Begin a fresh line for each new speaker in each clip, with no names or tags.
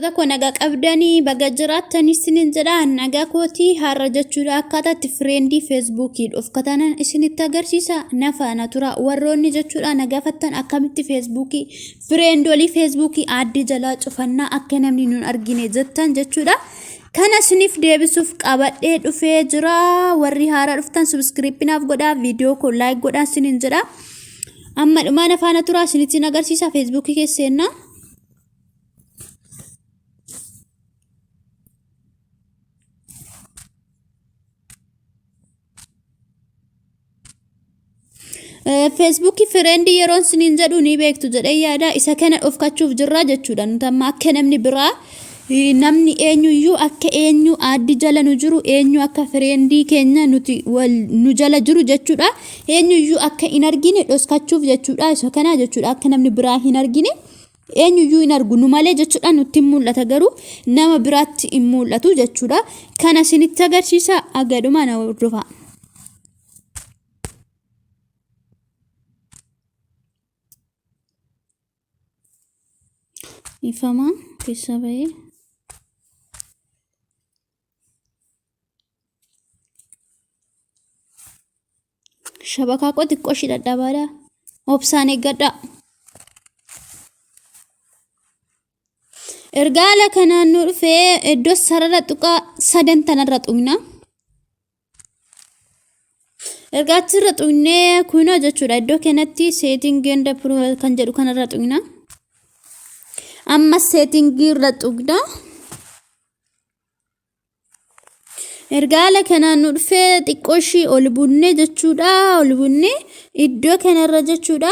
Hordoftoota koo nagaa qabdanii baga jiraattan isiniin jedha nagaa kootii har'a jechuudha akkaataa itti friendii feesbuukii dhufkatanan isinitti agarsiisa nafaana tura warroonni jechuudha nagaafattan akkamitti feesbuukii friendolii feesbuukii addii jalaa cufannaa akka namni nun argine jettan jechuudha kana isiniif deebisuuf qabadhee dhufee jira warri haaraa dhuftan subscribe-naaf godhaa viidiyoo koo like godhaa isiniin jedha amma dhumaa nafaana tura isinitti agarsiisa feesbuukii keesseenna. Facebook friendii yeroon siniin jedhu ni beektu jedhee yaada isa kana dhufkachuuf jirra jechuudha nuti amma akka namni biraa namni eenyuyyuu akka eenyu addi jala nu jiru eenyu akka friendii keenya nuti nu jala jiru jechuudha eenyuyyuu akka hin argine dhufkachuuf jechuudha isa kana jechuudha akka namni biraa hin argine eenyuyyuu hin argu nu malee jechuudha nutti mul'ata garuu nama biraatti hin mul'atu jechuudha kana sinitti agarsiisa agaduma na hordofa. Ifama keessa bahee shabakaa koo xiqqoo ishii dadhabaadha obsaan eeggadha ergaa ala kanaan nu dhufee iddoo sarara tuqaa sadan tanarra tuqna ergaatti irra tuqnee kunoo jechuudha iddoo kanatti setting and approval kan jedhu kanarra tuqna amma setting irra tuqna ergaa ala kanaan nu dhufee xiqqoo ishii ol bunnee jechuudha ol bunnee iddoo kanarra jechuudha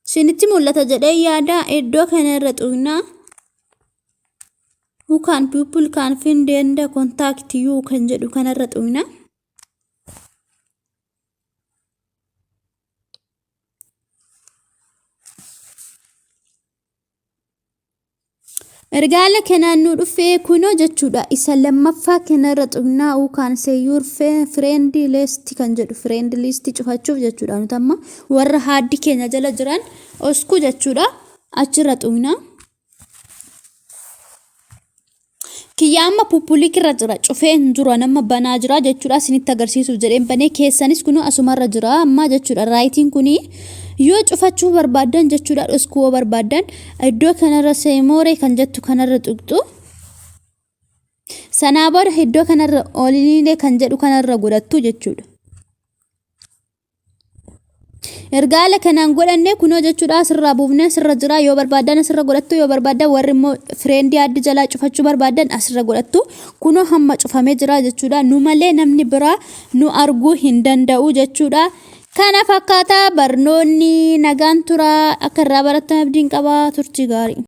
isinitti mul'ata jedhee yaada iddoo kanarra tuqna who can people can find and contact you kan jedhu kanarra tuqna ergaa ala kanaan nu dhufee kunoo jechuudha isa lammaffaa kanarra tuqnaa who can say your friend list kan jedhu friend list cufachuuf jechuudha nuti amma warra haaddi keenya jala jiran osku jechuudha achirra tuqnaa kiyya amma public irra jira cufee hin jiru nama banaa jira jechuudha isinitti agarsiisuuf jedheen banee keessanis kunoo asumarra jira amma jechuudha raayitiin kunii yoo cufachuu barbaadan jechuudha dhoskuwoo barbaadan iddoo kanarra seemoore kan jettu kanarra tuqxu sanaa booda iddoo kanarra oliilee kan jedhu kanarra godhattu jechuudha ergaa ala kanaan godhanne kunoo jechuudha asirraa buufnee asirra jira yoo barbaadan asirra godhattu yoo barbaadan warri immoo friendii addi jalaa cufachuu barbaadan asirra godhattu kunoo hamma cufamee jira jechuudha nu malee namni biraa nu arguu hin danda'u jechuudha kana fakkaata barnoonni nagaan tura akka irraa barattan abdiin qaba turtii gaarii